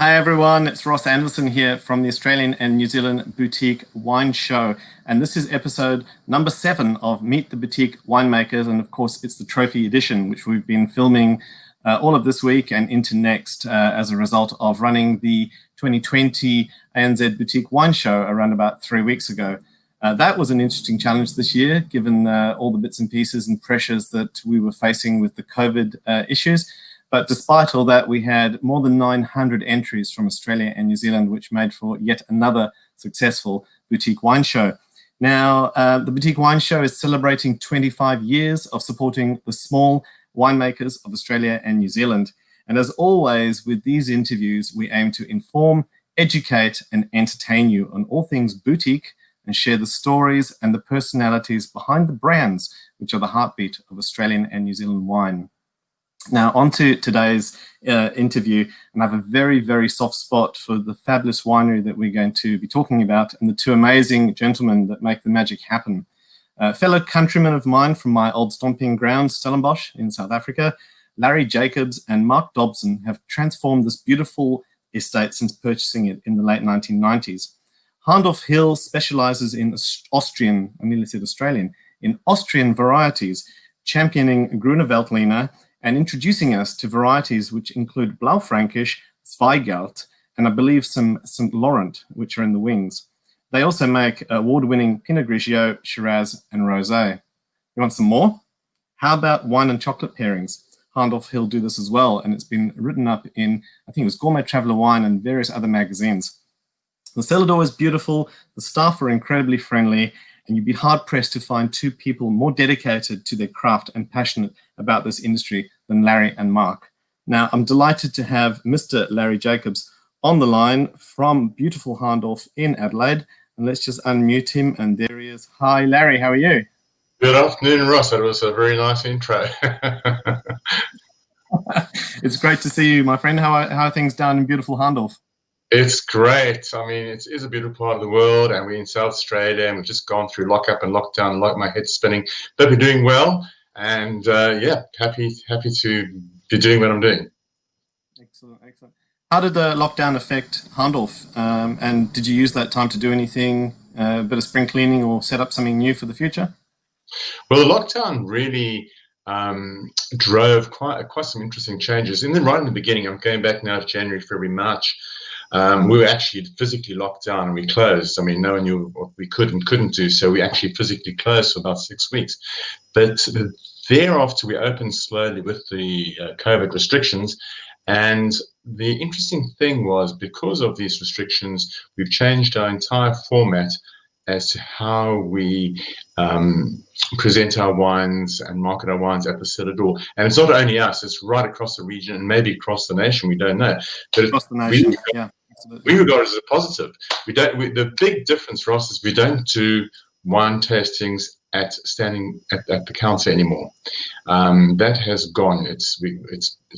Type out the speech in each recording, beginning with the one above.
Hi everyone, it's Ross Anderson here from the Australian and New Zealand Boutique Wine Show, and this is episode number 7 of Meet the Boutique Winemakers, and of course it's the trophy edition which we've been filming all of this week and into next as a result of running the 2020 ANZ Boutique Wine Show around about 3 weeks ago. That was an interesting challenge this year, given all the bits and pieces and pressures that we were facing with the COVID issues. But despite all that, we had more than 900 entries from Australia and New Zealand, which made for yet another successful boutique wine show. Now, the Boutique Wine Show is celebrating 25 years of supporting the small winemakers of Australia and New Zealand. And as always, with these interviews, we aim to inform, educate, and entertain you on all things boutique and share the stories and the personalities behind the brands, which are the heartbeat of Australian and New Zealand wine. Now, on to today's interview, and I have a very, very soft spot for the fabulous winery that we're going to be talking about and the two amazing gentlemen that make the magic happen. Fellow countrymen of mine from my old stomping ground, Stellenbosch in South Africa, Larry Jacobs and Marc Dobson have transformed this beautiful estate since purchasing it in the late 1990s. Hahndorf Hill specializes in Austrian, I nearly said Australian, in Austrian varieties, championing Gruner Veltliner and introducing us to varieties which include Blaufränkisch, Zweigelt, and I believe some Laurent, which are in the wings. They also make award-winning Pinot Grigio, Shiraz, and Rosé. You want some more? How about wine and chocolate pairings? Hahndorf Hill do this as well, and it's been written up in, I think it was Gourmet Traveller Wine and various other magazines. The cellar door is beautiful, the staff are incredibly friendly, and you'd be hard-pressed to find two people more dedicated to their craft and passionate about this industry than Larry and Marc. Now, I'm delighted to have Mr. Larry Jacobs on the line from beautiful Hahndorf in Adelaide. And let's just unmute him, and there he is. Hi, Larry, how are you? Good afternoon, Ross. That was a very nice intro. It's great to see you, my friend. How are things down in beautiful Hahndorf? It's great. I mean, it is a beautiful part of the world, and we're in South Australia, and we've just gone through lockup and lockdown, like my head's spinning. But we're doing well, and yeah, happy to be doing what I'm doing. Excellent, excellent. How did the lockdown affect Hahndorf? And did you use that time to do anything, a bit of spring cleaning or set up something new for the future? Well, the lockdown really drove quite some interesting changes. Right in the beginning, I'm going back now to January, February, March. We were actually physically locked down and we closed. I mean, no one knew what we could and couldn't do, so we actually physically closed for about 6 weeks. But thereafter, we opened slowly with the COVID restrictions. And the interesting thing was, because of these restrictions, we've changed our entire format as to how we present our wines and market our wines at the cellar door. And it's not only us, it's right across the region and maybe across the nation, we don't know. But across the nation, yeah. We regard it as a positive. The big difference for us is we don't do wine tastings standing at the counter anymore. That has gone. It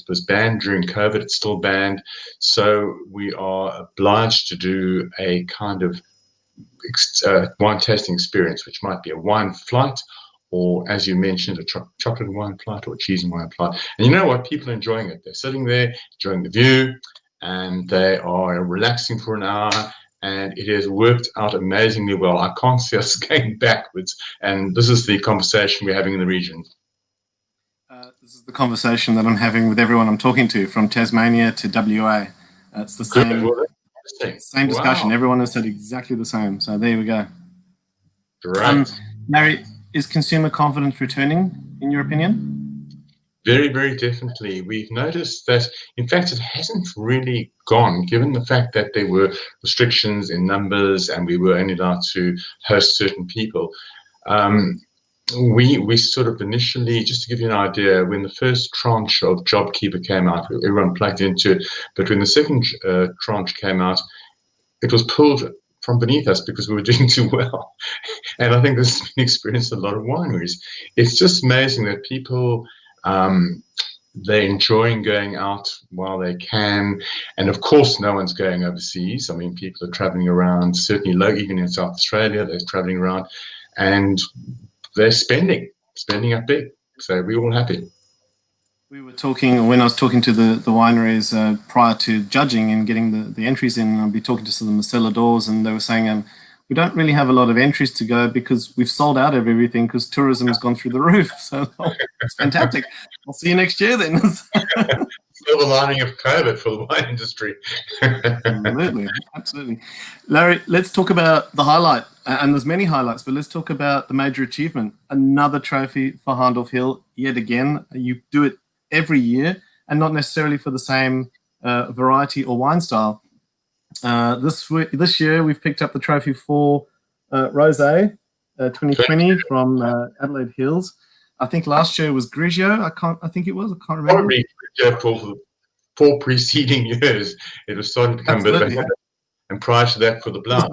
was banned during COVID. It's still banned. So we are obliged to do a kind of wine tasting experience, which might be a wine flight, or, as you mentioned, a chocolate wine flight or a cheese and wine flight. And you know what? People are enjoying it. They're sitting there, enjoying the view, and they are relaxing for an hour, and it has worked out amazingly well. I can't see us going backwards, and this is the conversation we're having in the region. This is the conversation that I'm having with everyone I'm talking to, from Tasmania to WA. It's the same discussion. Wow. Everyone has said exactly the same, so there we go. Great. Larry, is consumer confidence returning, in your opinion? Very, very definitely. We've noticed that, in fact, it hasn't really gone, given the fact that there were restrictions in numbers and we were only allowed to host certain people. We sort of initially, just to give you an idea, when the first tranche of JobKeeper came out, everyone plugged into it, but when the second tranche came out, it was pulled from beneath us because we were doing too well. And I think this has been experienced in a lot of wineries. It's just amazing that people, they're enjoying going out while they can. And of course, no one's going overseas. I mean, people are traveling around, certainly even in South Australia, they're traveling around and they're spending up big. So we're all happy. We were talking, when I was talking to the wineries prior to judging and getting the entries in, I'd be talking to some of the maceladors, and they were saying, we don't really have a lot of entries to go because we've sold out of everything because tourism has gone through the roof. So it's fantastic. I'll see you next year then. Silver lining of COVID for the wine industry. Absolutely, absolutely. Larry, let's talk about the highlight, and there's many highlights, but let's talk about the major achievement. Another trophy for Hahndorf Hill, yet again. You do it every year, and not necessarily for the same variety or wine style. This year, we've picked up the trophy for Rosé 2020 from Adelaide Hills. I think last year was Grigio. I can't remember. Probably Grigio for 4 preceding years. It was starting to become a bit of a habit. And prior to that, for the Blanc.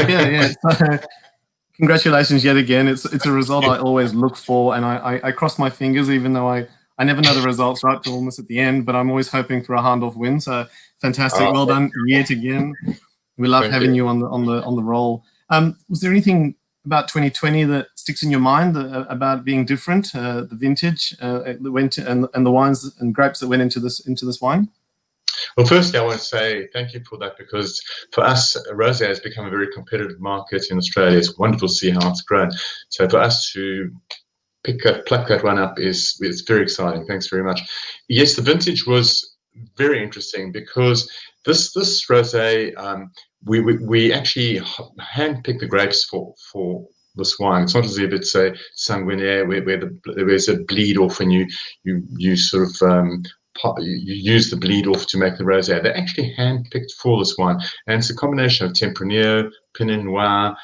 yeah. So, congratulations yet again. It's a result I always look for, and I cross my fingers, even though I never know the results right till almost at the end, but I'm always hoping for a Hahndorf win. So fantastic. Well done yet again. We love having you on the roll. Was there anything about 2020 that sticks in your mind about being different? The vintage that went and the wines and grapes that went into this wine? Well, firstly, I want to say thank you for that, because for us, rosé has become a very competitive market in Australia. It's wonderful to see how it's grown. So for us to pluck that one up it's very exciting. Thanks very much. Yes, the vintage was very interesting because this rosé, we actually handpicked the grapes for this wine. It's not as if it's a sanguinaire where there's a bleed off and you sort of you use the bleed off to make the rosé. They're actually handpicked for this wine, and it's a combination of Tempranillo, Pinot Noir,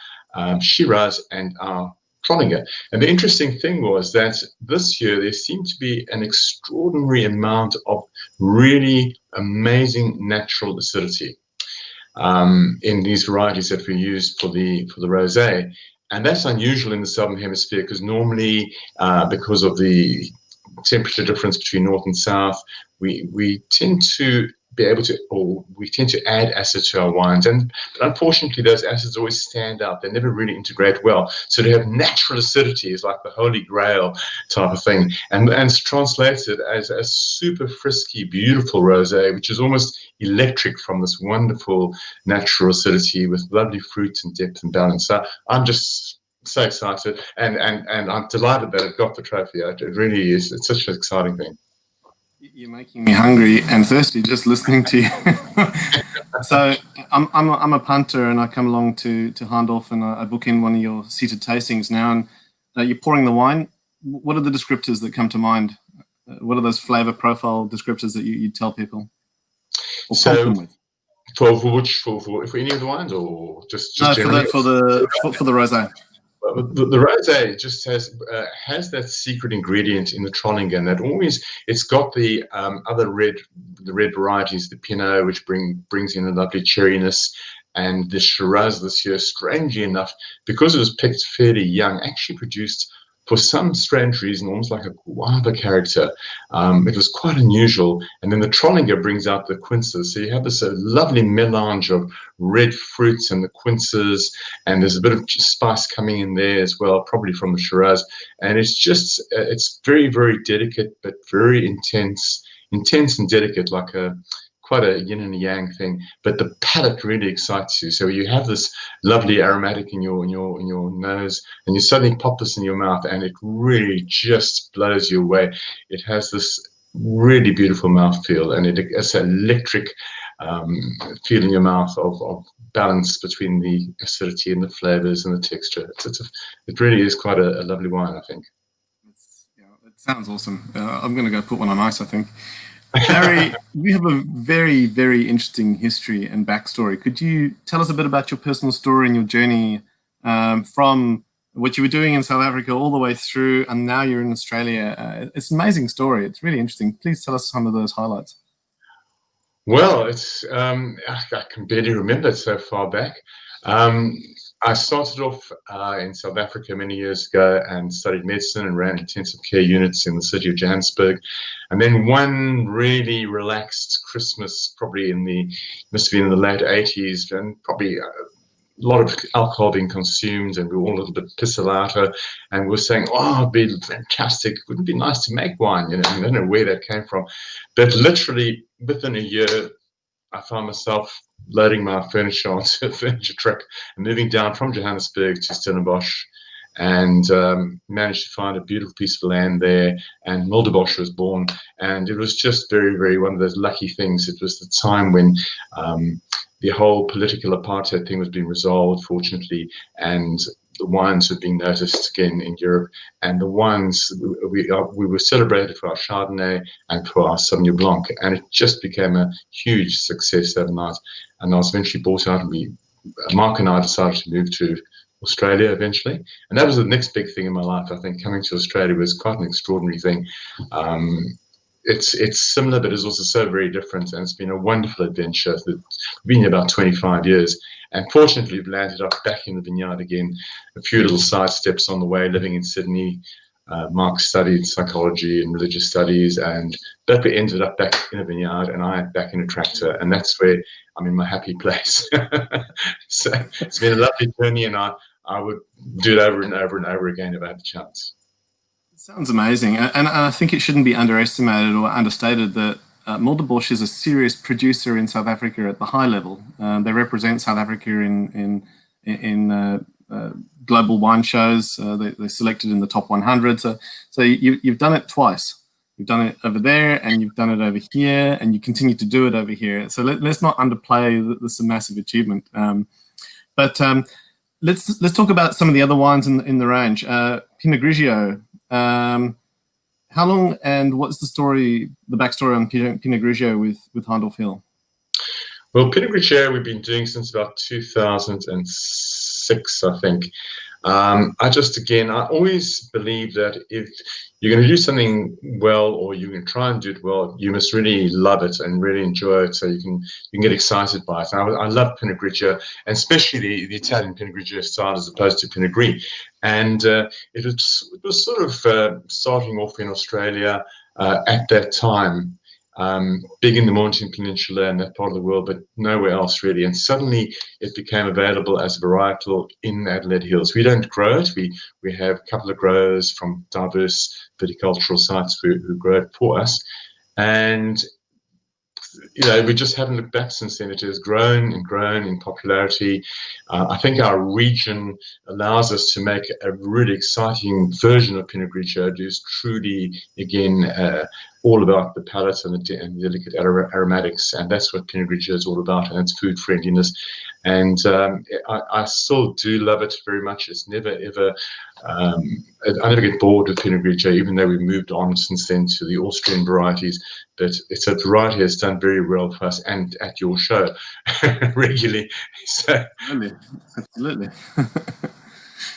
Shiraz, and our Troninger. And the interesting thing was that this year there seemed to be an extraordinary amount of really amazing natural acidity in these varieties that we use for the rosé. And that's unusual in the Southern Hemisphere, because normally, because of the temperature difference between north and south, we tend to be able to, or we tend to add acid to our wines, but unfortunately those acids always stand out. They never really integrate well. So to have natural acidity is like the holy grail type of thing, and it's translated as a super frisky, beautiful rosé, which is almost electric from this wonderful natural acidity with lovely fruit and depth and balance. So I'm just so excited, and I'm delighted that it got the trophy. It really is. It's such an exciting thing. You're making me hungry and thirsty just listening to you. So I'm a punter, and I come along to Hahndorf, and I book in one of your seated tastings now, and you're pouring the wine. What are the descriptors that come to mind? What are those flavor profile descriptors that you tell people? Or so them with? For any of the wines, or just no, generally? for the rosé. The rosé just has that secret ingredient in the Troninger, and that always it's got the other red varieties, the Pinot, which brings in a lovely cherryness, and the Shiraz this year, strangely enough, because it was picked fairly young, actually produced, for some strange reason, almost like a guava character. It was quite unusual. And then the Troninger brings out the quinces. So you have this lovely melange of red fruits and the quinces, and there's a bit of spice coming in there as well, probably from the Shiraz. And it's just, it's very, very delicate, but very intense and delicate, like quite a yin and yang thing, but the palate really excites you. So you have this lovely aromatic in your nose, and you suddenly pop this in your mouth, and it really just blows you away. It has this really beautiful mouthfeel, and it's an electric feel in your mouth of balance between the acidity and the flavors and the texture. It really is quite a lovely wine, I think. It sounds awesome. I'm going to go put one on ice, I think. Harry, you have a very, very interesting history and backstory. Could you tell us a bit about your personal story and your journey from what you were doing in South Africa all the way through, and now you're in Australia? It's an amazing story. It's really interesting. Please tell us some of those highlights. Well, it's I can barely remember it so far back. I started off in South Africa many years ago and studied medicine and ran intensive care units in the city of Johannesburg. And then one really relaxed Christmas, probably must have been in the late 80s, and probably lot of alcohol being consumed, and we were all a little bit pissolato, and we were saying, oh, it'd be fantastic, wouldn't it be nice to make wine, you know. I don't know where that came from, but literally within a year I found myself loading my furniture onto a furniture truck and moving down from Johannesburg to Stellenbosch, and managed to find a beautiful piece of land there, and Milderbos was born. And it was just very, very one of those lucky things. It was the time when the whole political apartheid thing was being resolved, fortunately, and the wines were being noticed again in Europe. And the wines, we were celebrated for our Chardonnay and for our Sauvignon Blanc, and it just became a huge success overnight. And I was eventually bought out, and Marc and I decided to move to Australia eventually, and that was the next big thing in my life. I think coming to Australia was quite an extraordinary thing. It's similar, but it's also so very different, and it's been a wonderful adventure. We've been here about 25 years, and fortunately we've landed up back in the vineyard again. A few little side steps on the way, living in Sydney. Marc studied psychology and religious studies, and but we ended up back in a vineyard, and I back in a tractor, and that's where I'm in my happy place. So it's been a lovely journey, and I would do it over and over and over again if I had the chance. It sounds amazing, and I think it shouldn't be underestimated or understated that Milderbos is a serious producer in South Africa at the high level. They represent South Africa in global wine shows. They're selected in the top 100. So you've done it twice. You've done it over there, and you've done it over here, and you continue to do it over here. So let's not underplay that this is a massive achievement. But let's talk about some of the other wines in the range. Pinot Grigio. How long and what's the story, the backstory on Pinot Grigio with Hahndorf Hill? Well, Pinot Grigio we've been doing since about 2006, I think. I always believe that if you're going to do something well, or you're going to try and do it well, you must really love it and really enjoy it, so you can get excited by it. And I love Pinot Grigio, and especially the Italian Pinot Grigio style as opposed to Pinot Gris. And it was sort of starting off in Australia at that time. Big in the Maritime Peninsula and that part of the world, but nowhere else really. And suddenly it became available as a varietal in Adelaide Hills. We don't grow it. We have a couple of growers from diverse viticultural sites who grow it for us. And we just haven't looked back since then. It has grown and grown in popularity. I think our region allows us to make a really exciting version of Pinot Grigio. It is truly, again, all about the palate and the delicate aromatics, and that's what Pinot Grigio is all about, and it's food friendliness. And I still do love it very much. It's never ever, I never get bored with Pinot Grigio, even though we've moved on since then to the Austrian varieties. But it's a variety that's done very well for us, and at your show regularly. So absolutely.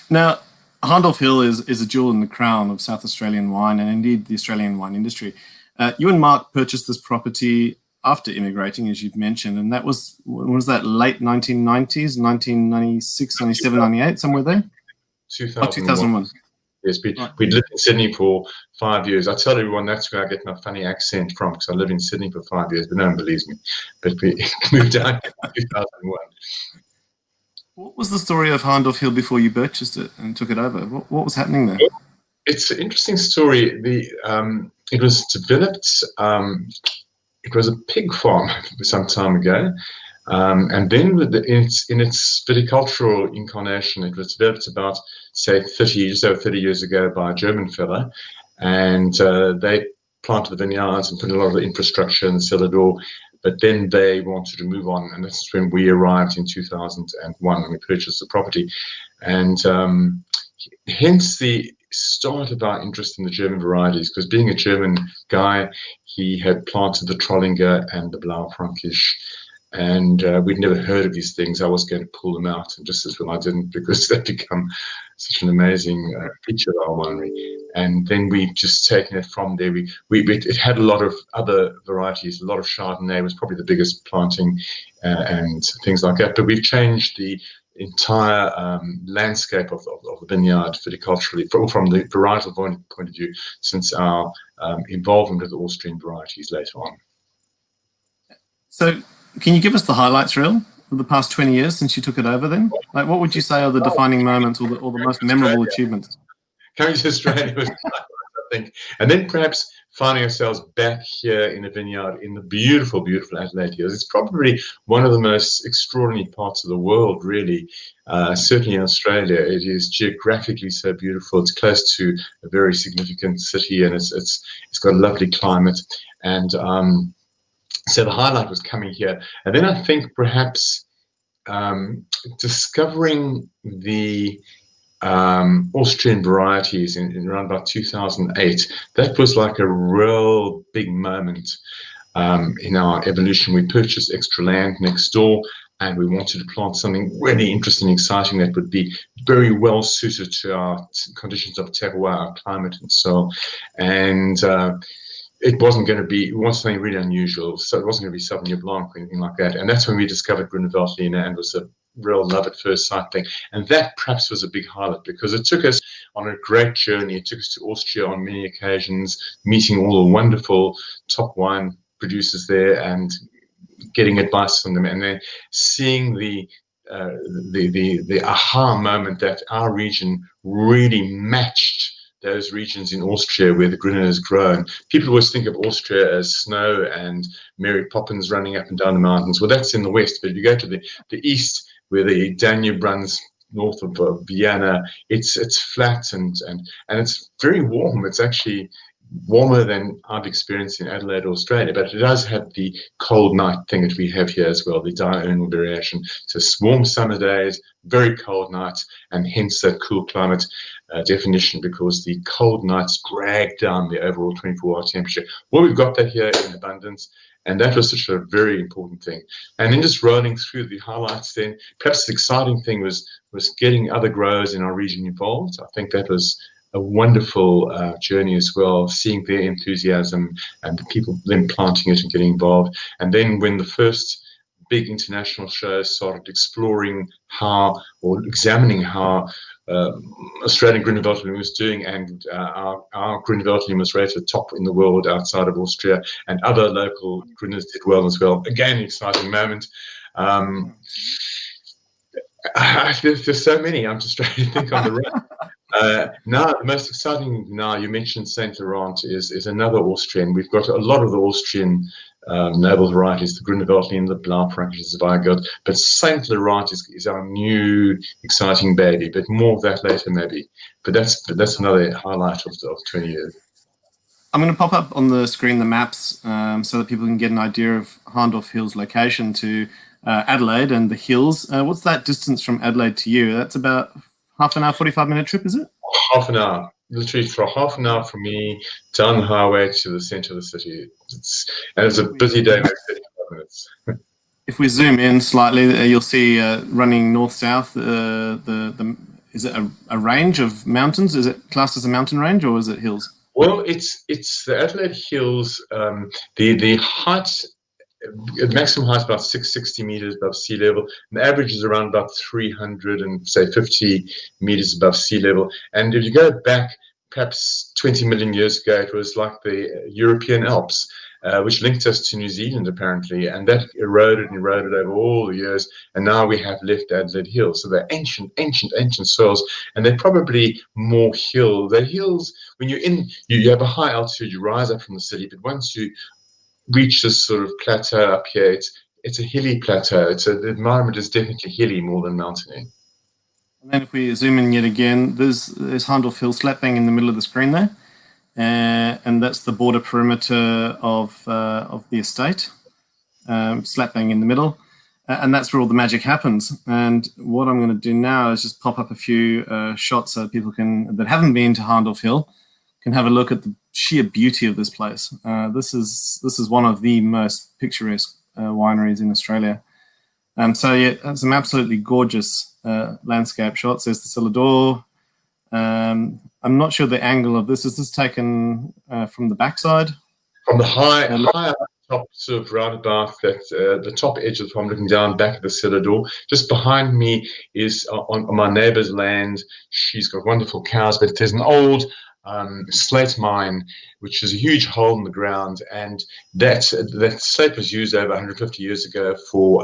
Now, Hahndorf Hill is a jewel in the crown of South Australian wine, and indeed the Australian wine industry. You and Marc purchased this property after immigrating, as you've mentioned, and that was, when was that, late 1990s, 1996, 97, 98, somewhere there? 2001. Yes, we'd lived in Sydney for 5 years. I tell everyone that's where I get my funny accent from, because I lived in Sydney for 5 years, but no one believes me. But we moved down in 2001. What was the story of Hahndorf Hill before you purchased it and took it over? What was happening there? It's an interesting story. It was developed, it was a pig farm some time ago. And then in its viticultural incarnation, it was developed about, say, 30 years ago by a German fellow. And they planted the vineyards and put a lot of the infrastructure and the cellar door. But then they wanted to move on, and that's when we arrived in 2001 and we purchased the property. And hence the start of our interest in the German varieties, because being a German guy, he had planted the Trollinger and the Blaufränkisch, and we'd never heard of these things. I was going to pull them out, and just as well I didn't, because they've become such an amazing feature of our winery. And then we've just taken it from there. It had a lot of other varieties. A lot of Chardonnay was probably the biggest planting, and things like that. But we've changed the entire landscape of the vineyard viticulturally from the varietal point of view since our involvement with the Austrian varieties later on. So can you give us the highlights reel for the past 20 years since you took it over then? Like, what would you say are the defining moments or the most memorable achievements? Coming to Australia was, I think, and then perhaps finding ourselves back here in a vineyard in the beautiful, beautiful Adelaide Hills. It's probably one of the most extraordinary parts of the world, really. Certainly in Australia, it is geographically so beautiful. It's close to a very significant city, and it's got a lovely climate. And so the highlight was coming here, and then I think perhaps discovering the Austrian varieties in around about 2008. That was like a real big moment in our evolution. We purchased extra land next door, and we wanted to plant something really interesting and exciting that would be very well suited to our conditions of terroir, our climate and soil. And it wasn't going to be, we wanted something really unusual, so it wasn't going to be Sauvignon Blanc or anything like that. And that's when we discovered Gruner Veltliner, and it was a real love at first sight thing. And that perhaps was a big highlight, because it took us on a great journey. It took us to Austria on many occasions, meeting all the wonderful top wine producers there and getting advice from them, and then seeing the aha moment that our region really matched those regions in Austria where the Gruner is grown. People always think of Austria as snow and Mary Poppins running up and down the mountains. Well, that's in the west, but if you go to the east, where the Danube runs north of Vienna, it's flat and it's very warm. It's actually warmer than I've experienced in Adelaide, Australia, but it does have the cold night thing that we have here as well, the diurnal variation. So warm summer days, very cold nights, and hence that cool climate definition, because the cold nights drag down the overall 24-hour temperature. Well, we've got that here in abundance, and that was such a very important thing. And then just rolling through the highlights then, perhaps the exciting thing was getting other growers in our region involved. I think that was a wonderful journey as well, seeing their enthusiasm and the people, them planting it and getting involved. And then when the first big international shows started exploring how, or examining how Australian Gruner Veltliner was doing, and our Gruner Veltliner was rated top in the world outside of Austria, and other local Gruners did well as well. Again, an exciting moment. There's so many. I'm just trying to think on the right. Now, the most exciting now, you mentioned Saint Laurent is another Austrian. We've got a lot of the Austrian noble varieties, the Gruner Veltliner, the Blau Frankisches Zweigelt, but Saint Laurent is our new exciting baby, but more of that later maybe. But that's another highlight of 20 years. I'm going to pop up on the screen the maps so that people can get an idea of Hahndorf Hills' location to Adelaide and the hills. What's that distance from Adelaide to you? That's about half an hour, 45-minute trip, is it? Half an hour. Literally for half an hour from me down the highway to the centre of the city. And it's a busy day, maybe 35 minutes. If we zoom in slightly, you'll see running north-south, is it a range of mountains? Is it classed as a mountain range, or is it hills? Well, it's the Adelaide Hills. The height, the maximum height is about 660 meters above sea level. And the average is around about 350 meters above sea level. And if you go back perhaps 20 million years ago, it was like the European Alps, which linked us to New Zealand apparently, and that eroded over all the years, and now we have left Adelaide Hills. So they're ancient soils, and they're probably more hill. They're hills. When you're in, you have a high altitude, you rise up from the city, but once you reach this sort of plateau up here, it's a hilly plateau. The environment is definitely hilly more than mountainy. And then if we zoom in yet again, there's Hahndorf Hill slap bang in the middle of the screen there. And that's the border perimeter of the estate, slap bang in the middle. And that's where all the magic happens. And what I'm going to do now is just pop up a few shots so people that haven't been to Hahndorf Hill can have a look at the sheer beauty of this place. This is one of the most picturesque wineries in Australia. So yeah, some absolutely gorgeous landscape shots. There's the cellar door. I'm not sure the angle of this. Is this taken from the backside? From the high up top, sort of round about that, the top edge of the farm, looking down back at the cellar door. Just behind me is on my neighbour's land. She's got wonderful cows, but there's an old slate mine, which is a huge hole in the ground, and that slate was used over 150 years ago for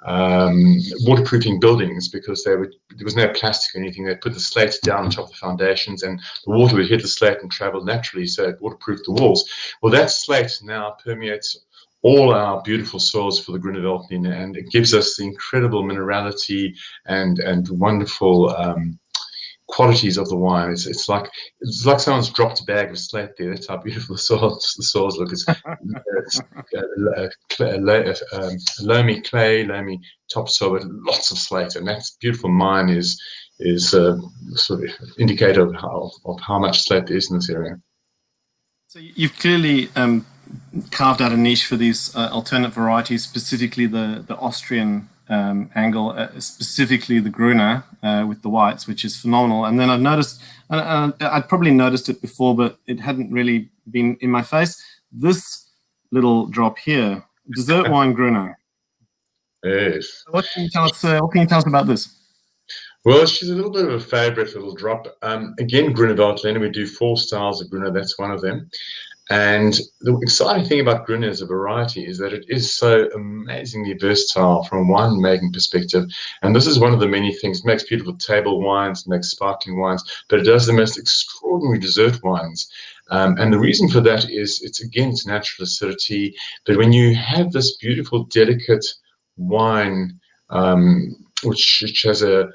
waterproofing buildings because there was no plastic or anything. They put the slate down on top of the foundations, and the water would hit the slate and travel naturally, so it waterproofed the walls. Well, that slate now permeates all our beautiful soils for the Gruner Veltliner, and it gives us the incredible minerality and wonderful qualities of the wine. It's like someone's dropped a bag of slate there. That's how beautiful the soils look. It's loamy clay, loamy topsoil with lots of slate, and that beautiful mine is sort of indicator of how much slate there is in this area. So you've clearly carved out a niche for these alternate varieties, specifically the Austrian angle, specifically the Gruner with the whites, which is phenomenal. And then I've noticed, I'd probably noticed it before, but it hadn't really been in my face, this little drop here, dessert wine Gruner. Yes. What can you tell us about this? Well, she's a little bit of a favorite little drop. Again, Gruner Veltliner, we do 4 styles of Gruner. That's one of them. And the exciting thing about Gruner as a variety is that it is so amazingly versatile from a winemaking perspective. And this is one of the many things. It makes beautiful table wines, makes sparkling wines, but it does the most extraordinary dessert wines. And the reason for that is it's natural acidity. But when you have this beautiful, delicate wine, which has a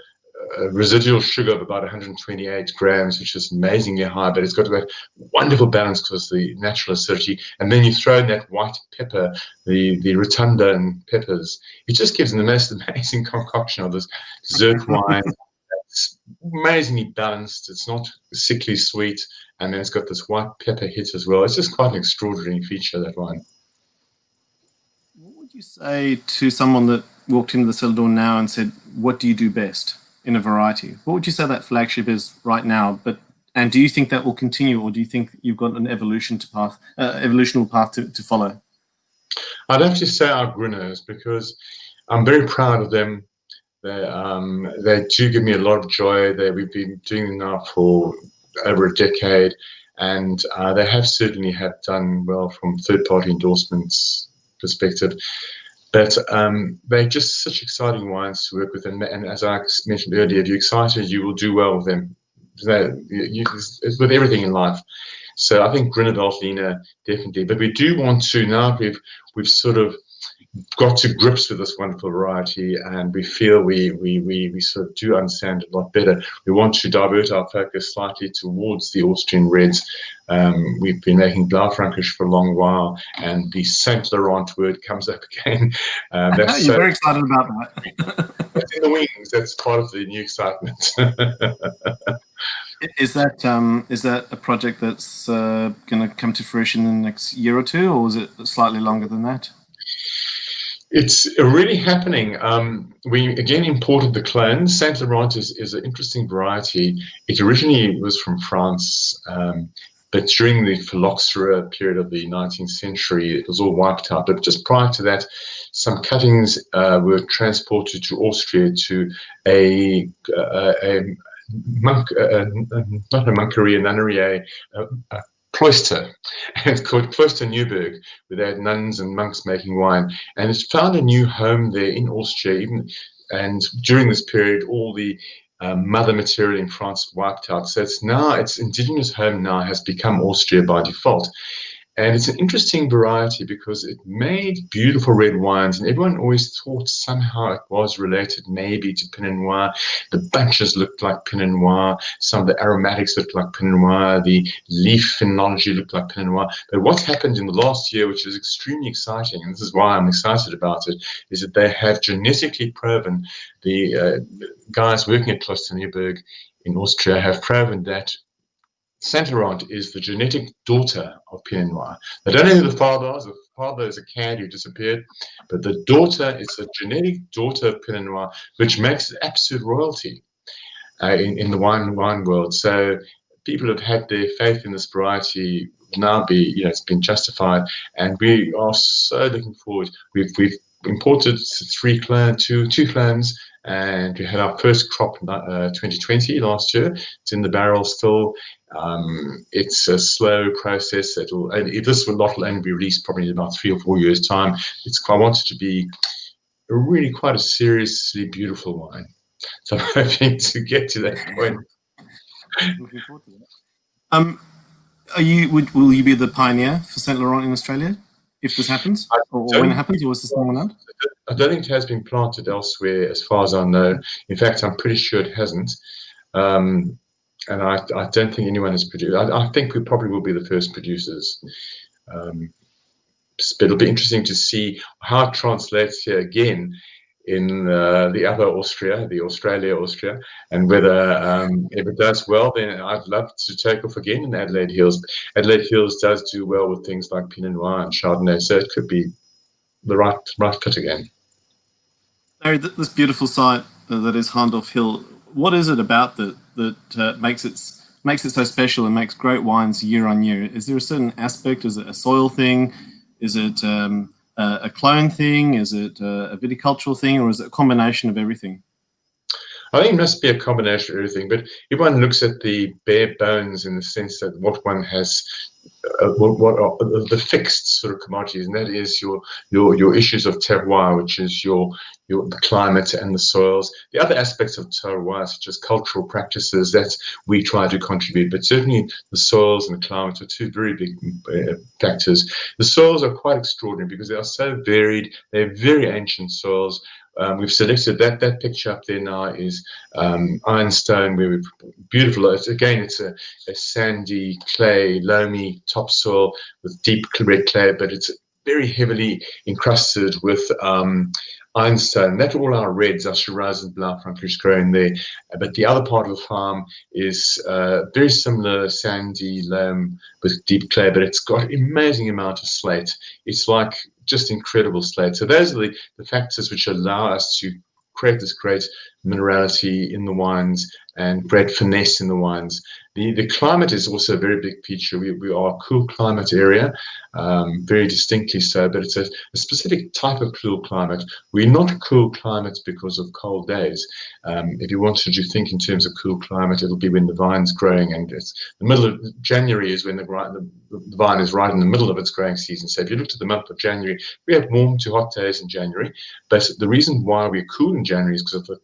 residual sugar of about 128 grams, which is amazingly high, but it's got a wonderful balance because of the natural acidity. And then you throw in that white pepper, the rotunda and peppers. It just gives the most amazing concoction of this dessert wine. It's amazingly balanced. It's not sickly sweet. And then it's got this white pepper hit as well. It's just quite an extraordinary feature, that wine. What would you say to someone that walked into the cellar door now and said, what do you do best in a variety? What would you say that Flagship is right now? And do you think that will continue, or do you think you've got an evolutional path to follow? I'd have to say our Gruners, because I'm very proud of them. They do give me a lot of joy. We've been doing them now for over a decade, and they have certainly done well from third-party endorsements perspective. But they're just such exciting wines to work with, and as I mentioned earlier, if you're excited, you will do well with them. It's with everything in life. So I think Gruner Veltliner definitely. But we do want to, now we've sort of got to grips with this wonderful variety, and we feel we sort of do understand it a lot better. We want to divert our focus slightly towards the Austrian reds. We've been making Blaufränkisch for a long while, and the Saint Laurent word comes up again. You're very excited about that. That's in the wings. That's part of the new excitement. Is that a project that's going to come to fruition in the next year or two, or is it slightly longer than that? It's really happening. We again imported the clones. Saint Laurent is an interesting variety. It originally was from France, but during the phylloxera period of the 19th century, it was all wiped out. But just prior to that, some cuttings were transported to Austria to a nunnery, a cloister, and it's called Cloister Neuburg, where they had nuns and monks making wine, and it's found a new home there in Austria. And during this period, all the mother material in France wiped out. So its indigenous home now has become Austria by default. And it's an interesting variety because it made beautiful red wines, and everyone always thought somehow it was related maybe to Pinot Noir. The bunches looked like Pinot Noir. Some of the aromatics looked like Pinot Noir. The leaf phenology looked like Pinot Noir. But what's happened in the last year, which is extremely exciting, and this is why I'm excited about it, is that they have genetically proven, the guys working at Cloister Neuburg in Austria have proven that Saint Laurent is the genetic daughter of Pinot Noir. They don't know who the father is. The father is a cad who disappeared, but the daughter is the genetic daughter of Pinot Noir, which makes it absolute royalty in the wine world. So people have had their faith in this variety now it's been justified, and we are so looking forward. We've imported two clones, and we had our first crop 2020 last year. It's in the barrel still. It's a slow process. This lot will only be released probably in about 3 or 4 years' time. I want it to be really quite a seriously beautiful wine. So I'm hoping to get to that point. Looking forward to that. Will you be the pioneer for Saint Laurent in Australia if this happens, or when it happens, or is this someone else? I don't think it has been planted elsewhere, as far as I know. In fact, I'm pretty sure it hasn't. And I don't think anyone has produced. I think we probably will be the first producers. But it'll be interesting to see how it translates here again in the other Austria, the Austria, and whether if it does well, then I'd love to take off again in Adelaide Hills. Adelaide Hills does do well with things like Pinot Noir and Chardonnay, so it could be the right fit again. Larry, this beautiful site that is Hahndorf Hill, what is it about that makes it so special and makes great wines year on year? Is there a certain aspect? Is it a soil thing? Is it a clone thing? Is it a viticultural thing, or is it a combination of everything? I think it must be a combination of everything, but if one looks at the bare bones in the sense that what one has, what are the fixed sort of commodities, and that is your issues of terroir, which is the climate and the soils. The other aspects of terroir, such as cultural practices, that we try to contribute, but certainly the soils and the climate are two very big factors. The soils are quite extraordinary because they are so varied. They're very ancient soils. We've selected that picture up there now is ironstone, where we've beautiful. It's a sandy clay, loamy topsoil with deep red clay, but it's very heavily encrusted with ironstone. That's all our reds, our Shiraz and Blaufränkisch growing there. But the other part of the farm is very similar, sandy loam with deep clay, but it's got an amazing amount of slate. It's like just incredible slate. So those are the factors which allow us to create this great minerality in the wines and great finesse in the wines. The climate is also a very big feature. We are a cool climate area, very distinctly so, but it's a specific type of cool climate. We're not a cool climate because of cold days. If you wanted to think in terms of cool climate, it'll be when the vine's growing, and it's the middle of January is when the vine is right in the middle of its growing season. So if you looked at the month of January, we have warm to hot days in January, but the reason why we're cool in January is because of the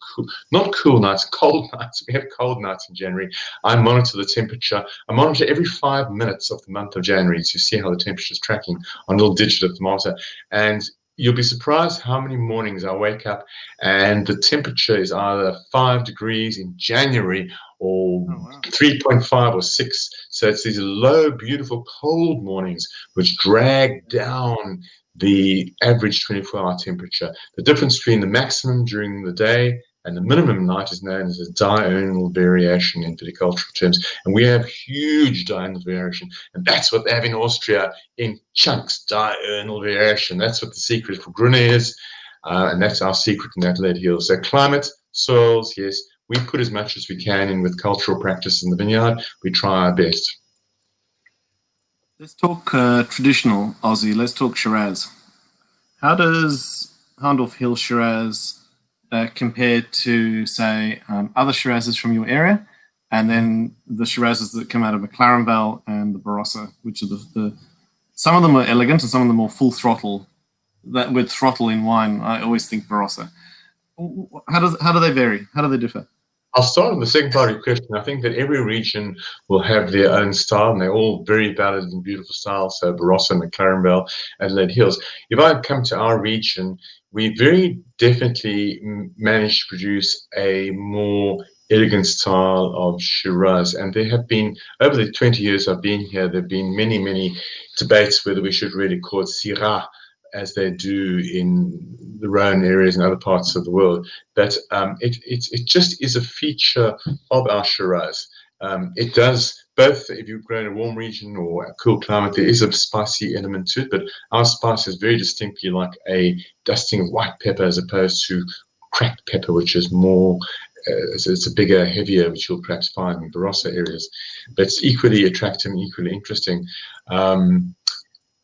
not cool nights, cold nights. We have cold nights in January. I monitor the temperature. I monitor every 5 minutes of the month of January to see how the temperature is tracking on a little digital thermometer. And you'll be surprised how many mornings I wake up and the temperature is either 5 degrees in January or 3.5 or 6. So it's these low, beautiful, cold mornings which drag down the average 24-hour temperature. The difference between the maximum during the day and the minimum night is known as a diurnal variation in viticultural terms. And we have huge diurnal variation. And that's what they have in Austria in chunks, diurnal variation. That's what the secret for Gruner is. And that's our secret in Adelaide Hills. So climate, soils, yes, we put as much as we can in with cultural practice in the vineyard. We try our best. Let's talk traditional Aussie. Let's talk Shiraz. How does Hahndorf Hill Shiraz compare to, say, other Shirazes from your area, and then the Shirazes that come out of McLaren Vale and the Barossa, which are some of them are elegant and some of them are full throttle. That with throttle in wine, I always think Barossa. How do they vary? How do they differ? I'll start with the second part of your question. I think that every region will have their own style, and they're all very valid and beautiful styles. So Barossa, McLaren Vale, Adelaide Hills. If I come to our region, we very definitely managed to produce a more elegant style of Shiraz. And there have been, over the 20 years I've been here, there have been many, many debates whether we should really call it Shiraz, as they do in the Rhone areas and other parts of the world. But it just is a feature of our Shiraz. It does, both if you grow in a warm region or a cool climate, there is a spicy element to it, but our spice is very distinctly like a dusting of white pepper as opposed to cracked pepper, which is more, it's a bigger, heavier, which you'll perhaps find in Barossa areas. But it's equally attractive and equally interesting.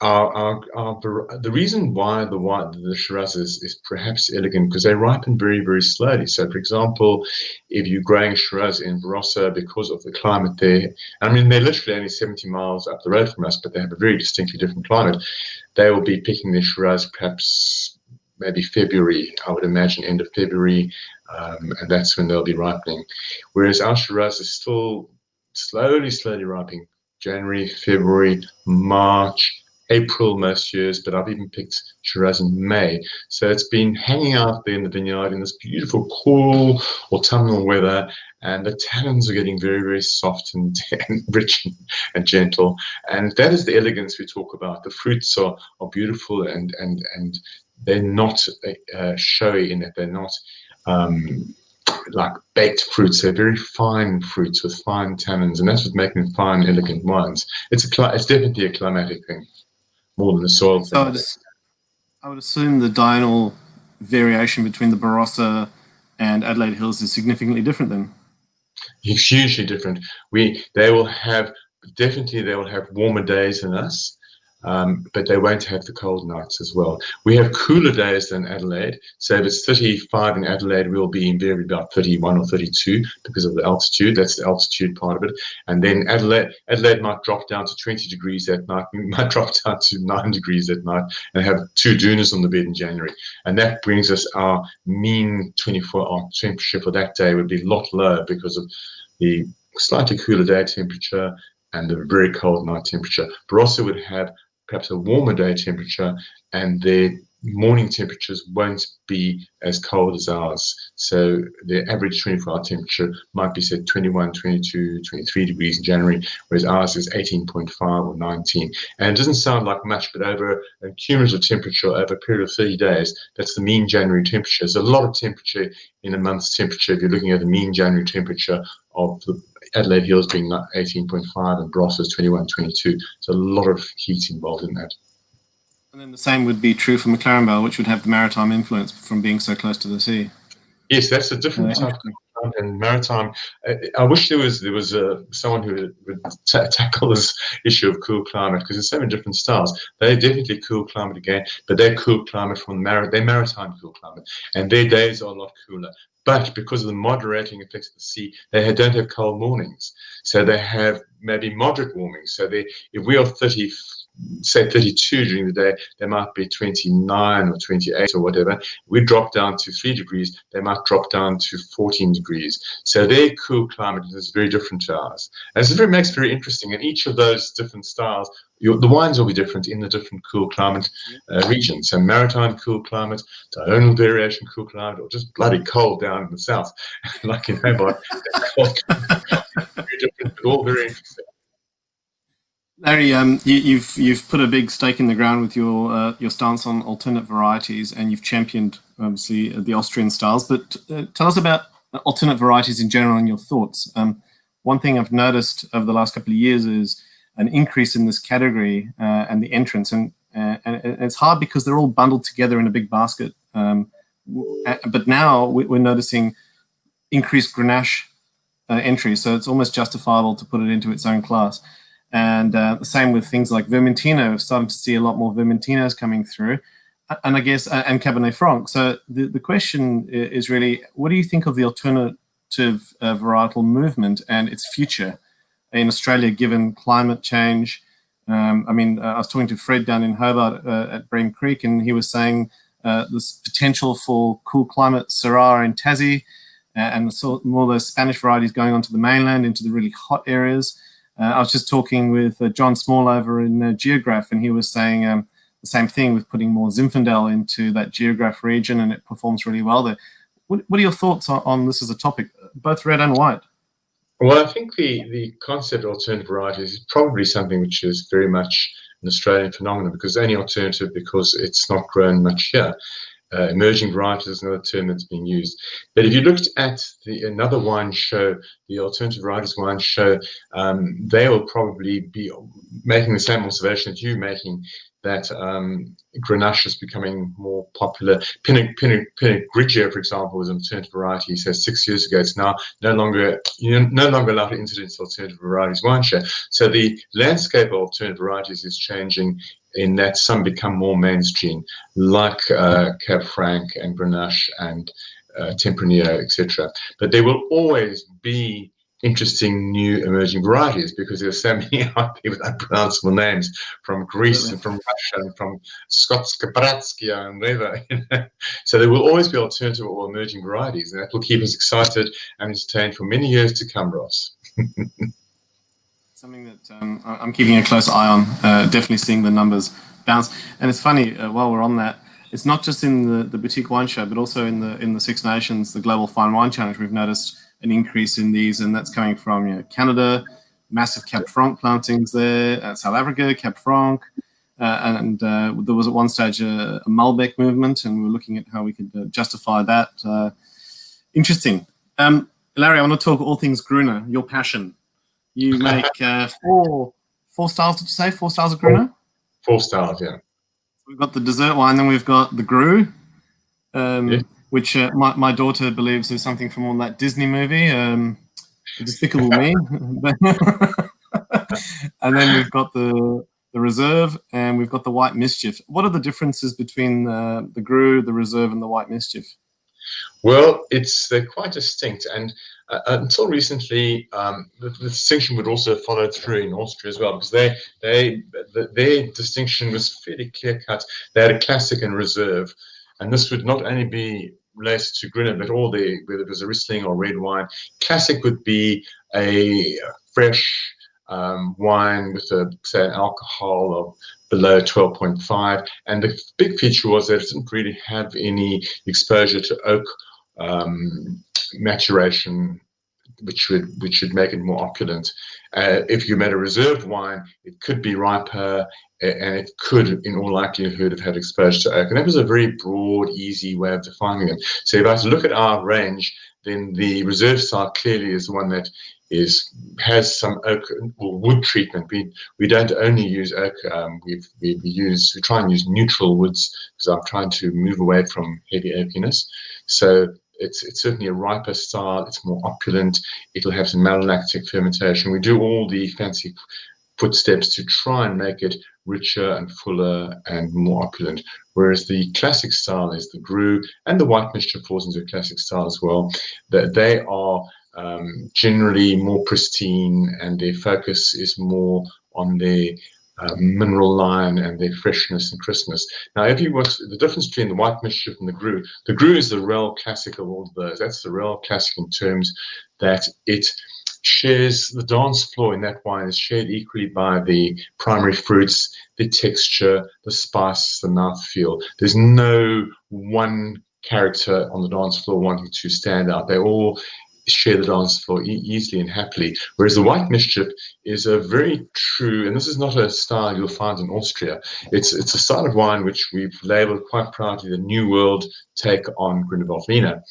The reason why the Shiraz is perhaps elegant because they ripen very, very slowly. So, for example, if you're growing Shiraz in Barossa, because of the climate there, I mean, they're literally only 70 miles up the road from us, but they have a very distinctly different climate. They will be picking their Shiraz perhaps maybe February, I would imagine, end of February, and that's when they'll be ripening. Whereas our Shiraz is still slowly ripening. January, February, March, April most years, but I've even picked Shiraz in May. So it's been hanging out there in the vineyard in this beautiful, cool autumnal weather, and the tannins are getting very, very soft and rich and gentle. And that is the elegance we talk about. The fruits are beautiful, and they're not showy in that they're not like baked fruits. They're very fine fruits with fine tannins, and that's what's making them fine, elegant wines. It's definitely a climatic thing more than a soil thing. So I would assume the diurnal variation between the Barossa and Adelaide Hills is significantly different then. It's hugely different. They will have warmer days than us, but they won't have the cold nights as well. We have cooler days than Adelaide. So if it's 35 in Adelaide, we'll be invariably about 31 or 32 because of the altitude. That's the altitude part of it. And then Adelaide might drop down to 20 degrees that night. We might drop down to 9 degrees that night and have 2 dunas on the bed in January. And that brings us our mean 24-hour temperature for that day would be a lot lower because of the slightly cooler day temperature and the very cold night temperature. Barossa would have perhaps a warmer day temperature, and their morning temperatures won't be as cold as ours. So the average 24-hour temperature might be, say, 21, 22, 23 degrees in January, whereas ours is 18.5 or 19. And it doesn't sound like much, but over a cumulative temperature over a period of 30 days, that's the mean January temperature. There's a lot of temperature in a month's temperature if you're looking at the mean January temperature of the Adelaide Hills being 18.5 and Barossa is 21, 22. So a lot of heat involved in that. And then the same would be true for McLaren Vale, which would have the maritime influence from being so close to the sea. Yes, that's a different type of and maritime. I wish there was someone who would tackle this issue of cool climate, because there's so many different styles. They're definitely cool climate again, but they're cool climate from they're maritime cool climate, and their days are a lot cooler. But because of the moderating effects of the sea, they don't have cold mornings, so they have maybe moderate warming. So if we are 30, say 32 during the day, they might be 29 or 28 or whatever. We drop down to 3 degrees, they might drop down to 14 degrees. So their cool climate is very different to ours. And so it makes it very interesting. And each of those different styles, the wines will be different in the different cool climate regions. So maritime cool climate, diurnal variation cool climate, or just bloody cold down in the south, like in Hobart. Very different, but all very interesting. Larry, you've put a big stake in the ground with your stance on alternate varieties, and you've championed obviously the Austrian styles. But tell us about alternate varieties in general and your thoughts. One thing I've noticed over the last couple of years is an increase in this category and the entrance, and it's hard because they're all bundled together in a big basket. But now we're noticing increased Grenache entry, so it's almost justifiable to put it into its own class. And the same with things like Vermentino. We're starting to see a lot more Vermentinos coming through, and I guess and Cabernet Franc. So the question is really, what do you think of the alternative varietal movement and its future in Australia, given climate change? I was talking to Fred down in Hobart at Bream Creek, and he was saying this potential for cool climate Syrah in Tassie, and more of those Spanish varieties going onto the mainland into the really hot areas. I was just talking with John Small over in Geograph, and he was saying the same thing with putting more Zinfandel into that Geograph region, and it performs really well there. What are your thoughts on this as a topic, both red and white? Well, I think the concept of alternative varieties is probably something which is very much an Australian phenomenon, because only alternative because it's not grown much here. Emerging varieties is another term that's being used. But if you looked at another wine show, the Alternative Varieties Wine Show, they will probably be making the same observation that you're making, that Grenache is becoming more popular. Pinot Grigio, for example, was an alternative variety. So 6 years ago, it's now no longer allowed to enter into Alternative Varieties Wine Show. So the landscape of alternative varieties is changing, in that some become more mainstream, like Cab Franc and Grenache and Tempranillo, etc. But there will always be interesting new emerging varieties, because there's so many out there with unpronounceable names from Greece and from Russia and from Skotska Bratskaya and whatever. So there will always be alternative or emerging varieties, and that will keep us excited and entertained for many years to come, Ross. Something that I'm keeping a close eye on, definitely seeing the numbers bounce. And it's funny, while we're on that, it's not just in the Boutique Wine Show, but also in the Six Nations, the Global Fine Wine Challenge, we've noticed an increase in these, and that's coming from Canada, massive Cab Franc plantings there, South Africa, Cab Franc, and there was at one stage a Malbec movement, and we were looking at how we could justify that. Interesting. Larry, I want to talk all things Gruner, your passion. You make four styles, did you say? 4 styles of Gruner? 4 styles, yeah. We've got the dessert wine, then we've got the Gru, which my daughter believes is something from all that Disney movie, Despicable Me. And then we've got the Reserve, and we've got the White Mischief. What are the differences between the Gru, the Reserve, and the White Mischief? Well, they're quite distinct, and until recently, the distinction would also follow through in Austria as well, because their distinction was fairly clear cut. They had a classic and reserve, and this would not only be related to Gruner, but all whether it was a Riesling or red wine. Classic would be a fresh wine with say an alcohol of below 12.5, and the big feature was that it didn't really have any exposure to oak maturation, which would make it more opulent. If you made a reserved wine, it could be riper, and it could, in all likelihood, have had exposure to oak. And that was a very broad, easy way of defining them. So if I was to look at our range, then the reserve style clearly is the one that has some oak or wood treatment. We don't only use oak. We try and use neutral woods, because I'm trying to move away from heavy oakiness. So it's certainly a riper style. It's more opulent. It'll have some malolactic fermentation. We do all the fancy footsteps to try and make it richer and fuller and more opulent. Whereas the classic style is the Gru, and the White Mischief falls into a classic style as well. They are generally more pristine, and their focus is more on their mineral line and their freshness and crispness. Now, if you watch the difference between the White Mischief and the Gru is the real classic of all of those. That's the real classic in terms that it shares the dance floor in that wine is shared equally by the primary fruits, the texture, the spice, the mouthfeel. There's no one character on the dance floor wanting to stand out. They all share the dance floor easily and happily. Whereas the White Mischief is a very true, and this is not a style you'll find in Austria. It's a style of wine which we've labelled quite proudly the New World take on Gruner Veltliner.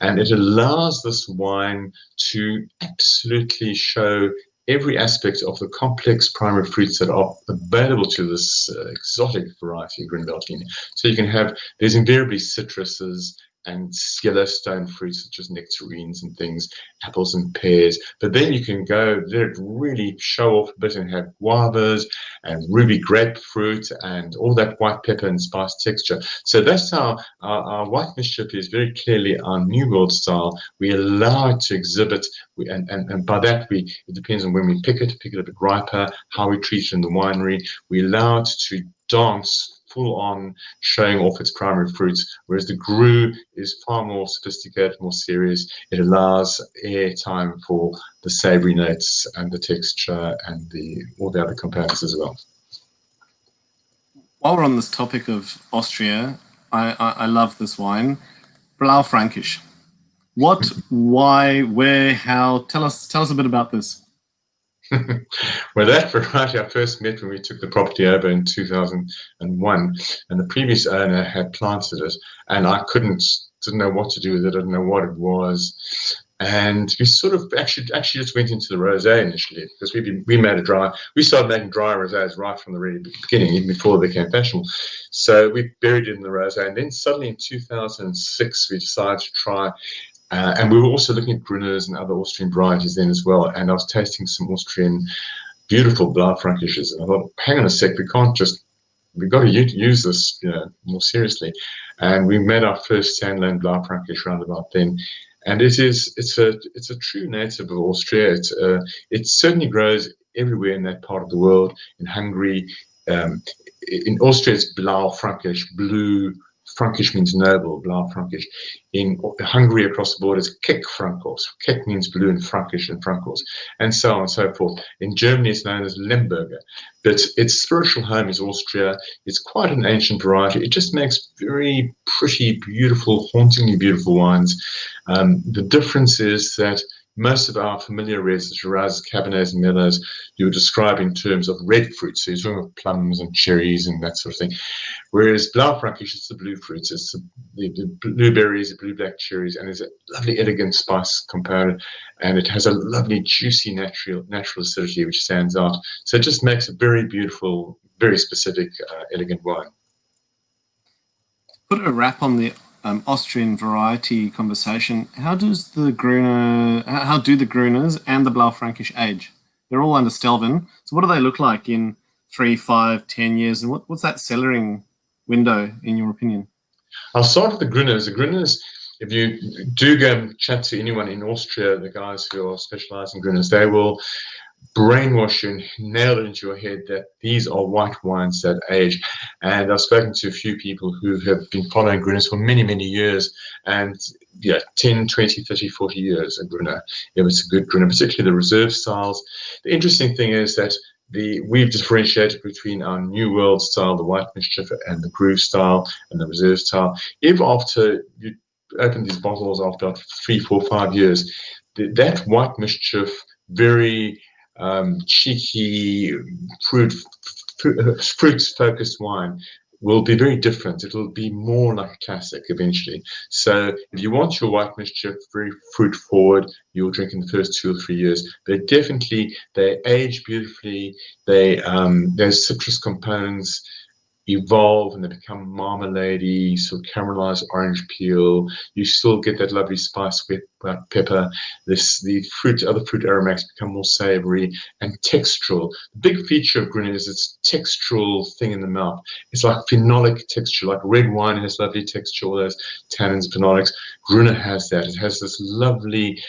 And it allows this wine to absolutely show every aspect of the complex primary fruits that are available to this exotic variety of Gruner Veltliner. So you can have, there's invariably citruses and Yellowstone fruits such as nectarines and things, apples and pears. But then you can go there, really show off a bit and have guavas and ruby grapefruit and all that white pepper and spice texture. So that's how our White Mischief is very clearly our New World style. We allow it to exhibit, and by that it depends on when we pick it a bit riper, how we treat it in the winery. We allow it to dance full on, showing off its primary fruits, whereas the Gru is far more sophisticated, more serious. It allows air time for the savory notes and the texture and all the other components as well. While we're on this topic of Austria, I love this wine, Blaufränkisch. What, why, where, how? Tell us a bit about this. Well, that variety I first met when we took the property over in 2001, and the previous owner had planted it, and I didn't know what to do with it. I didn't know what it was, and we sort of actually just went into the rosé initially, because we started making dry rosés right from the really beginning, even before they became fashionable. So we buried it in the rosé, and then suddenly in 2006 we decided to try. And we were also looking at Gruners and other Austrian varieties then as well. And I was tasting some Austrian beautiful Blaufränkisches. And I thought, hang on a sec, we've got to use this, more seriously. And we made our first standalone Blaufränkisch round about then. and it's a true native of Austria. It certainly grows everywhere in that part of the world. In Hungary, in Austria, it's Blau Frankish. Blue Frankish means noble, Blau Frankish. In Hungary, across the border, is Kek Frankos. Kek means blue in Frankish and Frankos, and so on and so forth. In Germany, it's known as Lemberger, but its spiritual home is Austria. It's quite an ancient variety. It just makes very pretty, beautiful, hauntingly beautiful wines. The difference is that most of our familiar reds, the Shiraz, Cabernets, and Merlots, you would describe in terms of red fruits. So you're talking about plums and cherries and that sort of thing. Whereas Blaufränkisch, it's the blue fruits. It's the blueberries, the blue-black cherries, and there's a lovely, elegant spice component. And it has a lovely, juicy, natural acidity which stands out. So it just makes a very beautiful, very specific, elegant wine. Put a wrap on the Austrian variety conversation. How does the Gruner? How do the Gruners and the Blaufränkisch age? They're all under Stelvin. So what do they look like in 3, 5, 10 years? And what's that cellaring window, in your opinion? I'll start with the Gruners. The Gruners, if you do go and chat to anyone in Austria, the guys who are specialized in Gruners, they will brainwash you and nail it into your head that these are white wines that age. And I've spoken to a few people who have been following Gruners for many, many years, and 10, 20, 30, 40 years a Gruner. If it's a good Gruner, particularly the reserve styles. The interesting thing is that we've differentiated between our New World style, the white mischief, and the groove style and the reserve style. If after you open these bottles after 3, 4, 5 years, that white mischief, very cheeky, fruit-focused wine will be very different. It'll be more like a classic eventually. So if you want your white mischief very fruit-forward, you'll drink in the first 2 or 3 years. But definitely, they age beautifully. There's citrus components evolve and they become marmalade-y, sort of caramelized orange peel. You still get that lovely spice with pepper. Other fruit aromatics become more savory and textural. The big feature of Gruner is its textural thing in the mouth. It's like phenolic texture, like red wine has lovely texture, all those tannins, phenolics. Gruner has that. It has this lovely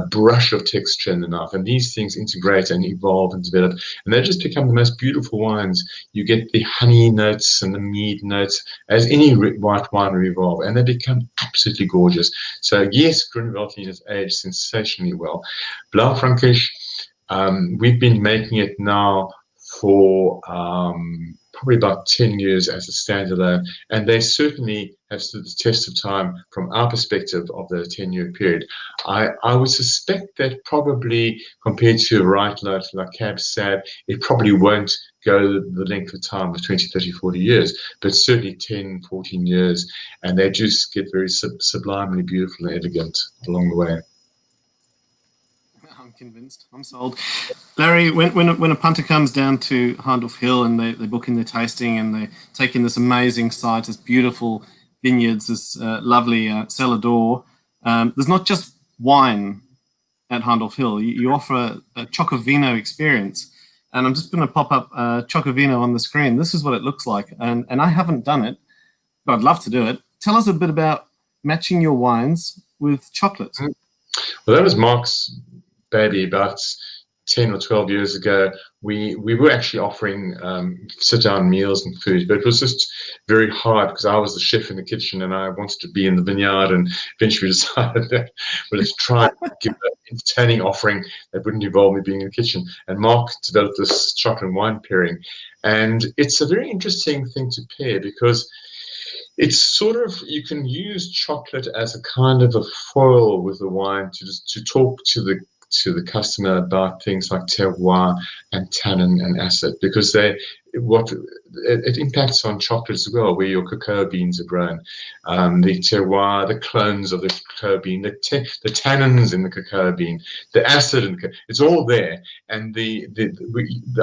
brush of texture in the mouth, and these things integrate and evolve and develop, and they just become the most beautiful wines. You get the honey notes and the mead notes as any white wine will evolve, and they become absolutely gorgeous. So yes, Gruner Veltliner has aged sensationally well. Blaufränkisch, we've been making it now for probably about 10 years as a standalone, and they certainly have stood the test of time from our perspective of the 10-year period. I would suspect that probably compared to a varietal like Cab Sav, it probably won't go the length of time of 20, 30, 40 years, but certainly 10, 14 years, and they just get very sublimely beautiful and elegant along the way. I'm convinced. I'm sold. Larry, when a punter comes down to Hahndorf Hill and they book in their tasting and they take in this amazing site, this beautiful vineyards, this lovely cellar door, there's not just wine at Hahndorf Hill. You offer a Chocovino experience. And I'm just going to pop up Chocovino on the screen. This is what it looks like. And I haven't done it, but I'd love to do it. Tell us a bit about matching your wines with chocolate. Well, that was Marc's baby about 10 or 12 years ago. We were actually offering sit-down meals and food, but it was just very hard because I was the chef in the kitchen and I wanted to be in the vineyard, and eventually we decided that let's try to give an entertaining offering that wouldn't involve me being in the kitchen. And Marc developed this chocolate and wine pairing, and it's a very interesting thing to pair because it's sort of, you can use chocolate as a kind of a foil with the wine to talk to the customer about things like terroir and tannin and acid, because it impacts on chocolate as well, where your cocoa beans are grown. The terroir, the clones of the cocoa bean, the tannins in the cocoa bean, the acid in the it's all there. And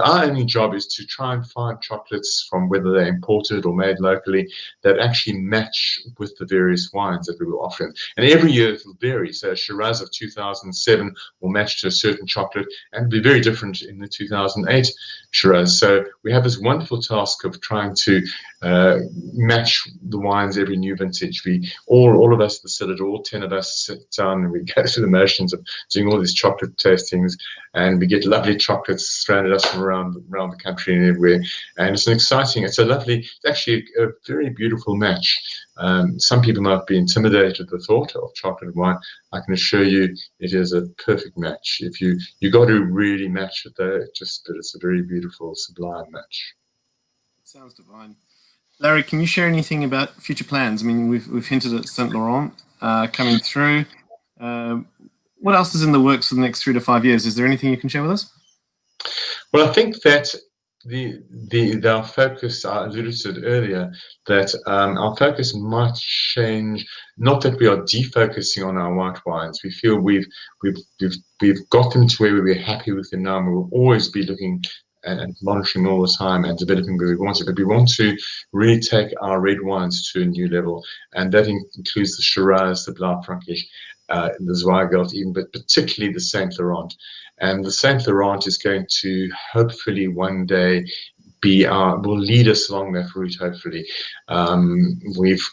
our only job is to try and find chocolates, from whether they're imported or made locally, that actually match with the various wines that we were offering. And every year it will vary. So Shiraz of 2007 will match to a certain chocolate and be very different in the 2008 Shiraz. So we have this wonderful task of trying to match the wines every new vintage. We all of us at the cellar, all 10 of us sit down and we go through the motions of doing all these chocolate tastings, and we get lovely chocolates thrown at us from around the country and everywhere. And it's it's actually a very beautiful match. Some people might be intimidated at the thought of chocolate and wine. I can assure you it is a perfect match. If you got to really match it though, but it's a very beautiful, sublime match. It sounds divine. Larry, can you share anything about future plans? I mean, we've hinted at Saint Laurent coming through. What else is in the works for the next 3 to 5 years? Is there anything you can share with us? Well, I think that our focus, I alluded to it earlier, that our focus might change. Not that we are defocusing on our white wines. We feel we've got them to where we're happy with them now, and we'll always be looking and monitoring all the time and developing where we want to. But we want to really take our red wines to a new level, and that includes the Shiraz, the Blaufränkisch, the Zweigelt even, but particularly the Saint Laurent. And the Saint Laurent is going to hopefully one day will lead us along that route. Hopefully, we've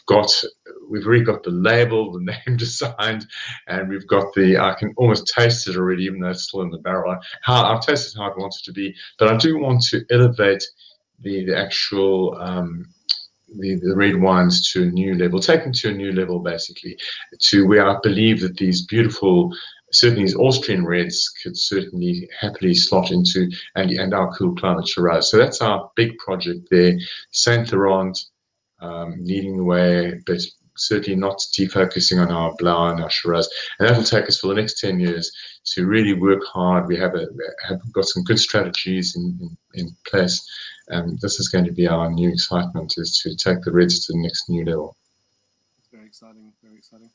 already got the label, the name designed, and we've got I can almost taste it already, even though it's still in the barrel. I've tasted how I want it to be, but I do want to elevate the actual the red wines to a new level, take them to a new level, basically, to where I believe that these beautiful, certainly these Austrian reds could certainly happily slot into, and our cool climate Shiraz. So that's our big project there. Saint Laurent leading the way, but certainly not defocusing on our Blau and our Shiraz. And that will take us for the next 10 years to really work hard. We have got some good strategies in place. And this is going to be our new excitement, is to take the reds to the next new level. It's very exciting, very exciting.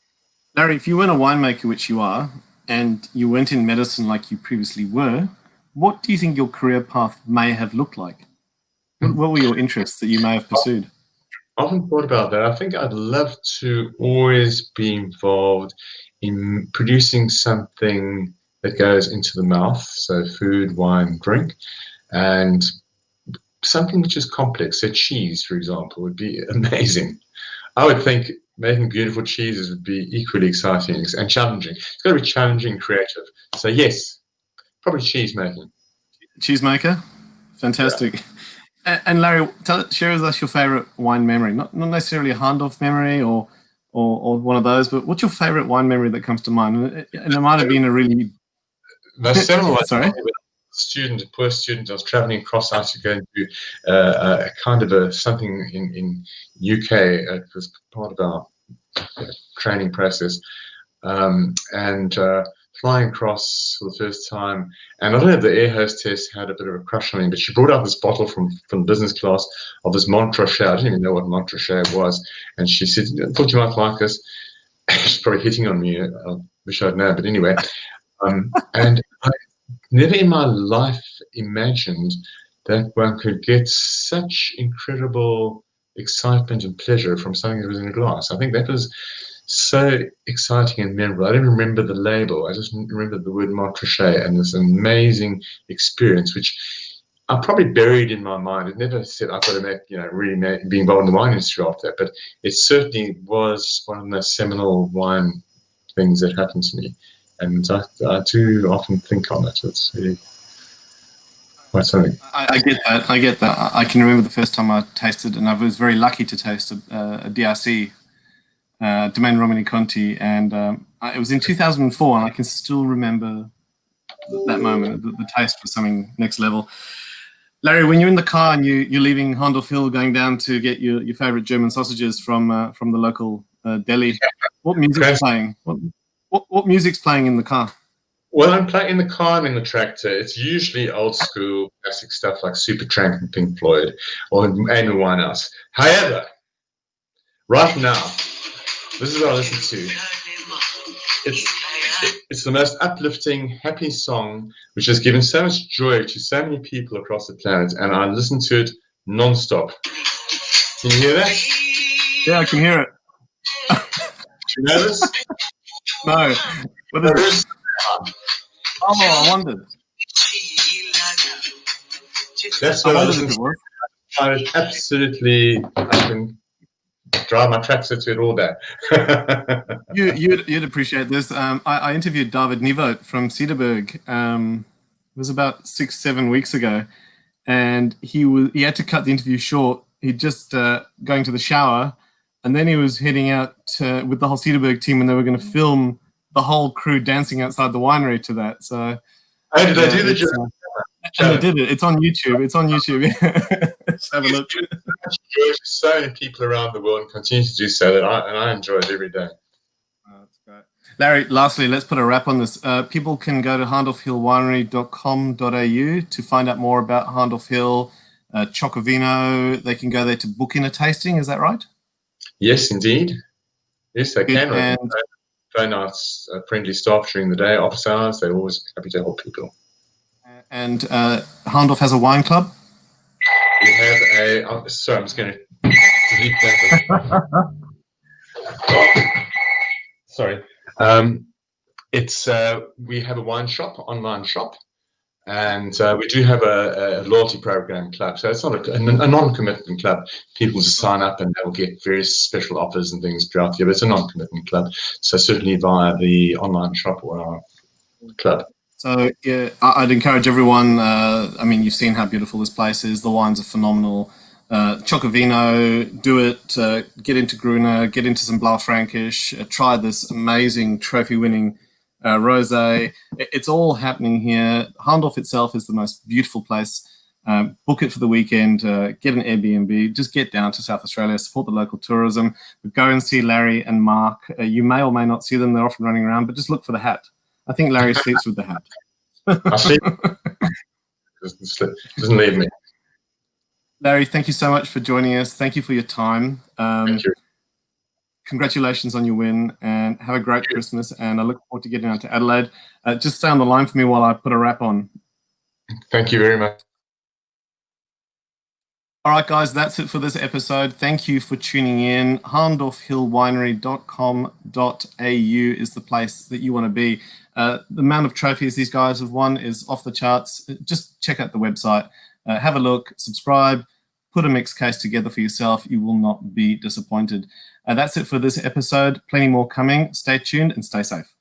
Larry, if you weren't a winemaker, which you are, and you weren't in medicine like you previously were, what do you think your career path may have looked like? What were your interests that you may have pursued? I often thought about that. I think I'd love to always be involved in producing something that goes into the mouth, so food, wine, drink, and something which is complex. So cheese, for example, would be amazing. I would think making beautiful cheeses would be equally exciting and challenging. It's got to be challenging and creative. So yes, probably cheese making. Cheesemaker? Fantastic. Yeah. And Larry, share with us your favourite wine memory. Not necessarily a Hahndorf memory or one of those, but what's your favourite wine memory that comes to mind? And it might have been a really... Sorry? A poor student, I was travelling across out to go and do a kind of something in UK. It was part of our training process, and flying across for the first time. And I don't know if the air hostess had a bit of a crush on me, but she brought out this bottle from business class of this Montrachet. I didn't even know what Montrachet was, and she said, "I thought you might like this." She's probably hitting on me. I wish I'd known, but anyway. And I never in my life imagined that one could get such incredible excitement and pleasure from something that was in a glass. I think that was so exciting and memorable. I didn't remember the label. I just remember the word Montrachet and this amazing experience, which I probably buried in my mind. It never said I've got to be involved in the wine industry after that, but it certainly was one of the seminal wine things that happened to me. And I do often think on it. It's really quite something. I get that. I can remember the first time I tasted, and I was very lucky to taste a DRC, Domaine Romani Conti, and it was in 2004, and I can still remember that moment. The taste was something next level. Larry, when you're in the car and you're leaving Hahndorf Hill, going down to get your favourite German sausages from the local deli, what music's playing? What music's playing in the car? Well, I'm playing in the car and in the tractor. It's usually old school classic stuff like Supertramp and Pink Floyd or Amy Winehouse. However, right now, this is what I listen to. It's the most uplifting, happy song which has given so much joy to so many people across the planet, and I listen to it non-stop. Can you hear that? Yeah, I can hear it. You know this? No. What is it? Oh, I wondered. That's what I listen to. absolutely, I can drive my tractor to it all day. You'd appreciate this. I interviewed David Nivoet from Cederberg. It was about 6-7 weeks ago, and he had to cut the interview short. He'd just going to the shower, and then he was heading out with the whole Cederberg team, and they were going to film the whole crew dancing outside the winery to that. So, did they do the job? And they did it. It's on YouTube. Just have a look. So many people around the world and continue to do so, and I enjoy it every day. Oh, that's great. Larry, lastly, let's put a wrap on this. People can go to hahndorfhillwinery.com.au to find out more about Hahndorf Hill, Chocovino. They can go there to book in a tasting. Is that right? Yes, indeed. Yes, they can. And very nice, friendly staff during the day, office hours. They're always happy to help people. And Hahndorf has a wine club? We have a... sorry, I'm just going to delete that. Sorry. We have a wine shop, online shop, and we do have a loyalty program club. So it's not a non-commitment club. People just sign up and they'll get various special offers and things throughout the year, but it's a non-commitment club. So certainly via the online shop or our club. So yeah, I'd encourage everyone. I mean, you've seen how beautiful this place is. The wines are phenomenal. Chocovino, do it. Get into Gruner, get into some Blaufränkisch. Try this amazing trophy-winning rosé. It's all happening here. Hahndorf itself is the most beautiful place. Book it for the weekend. Get an Airbnb. Just get down to South Australia. Support the local tourism. Go and see Larry and Marc. You may or may not see them. They're often running around, but just look for the hat. I think Larry sleeps with the hat. I sleep. Doesn't leave me. Larry, thank you so much for joining us. Thank you for your time. Thank you. Congratulations on your win, and have a great Christmas. And I look forward to getting out to Adelaide. Just stay on the line for me while I put a wrap on. Thank you very much. All right, guys, that's it for this episode. Thank you for tuning in. hahndorfhillwinery.com.au is the place that you want to be. The amount of trophies these guys have won is off the charts. Just check out the website. Have a look, subscribe, put a mixed case together for yourself. You will not be disappointed. That's it for this episode. Plenty more coming. Stay tuned and stay safe.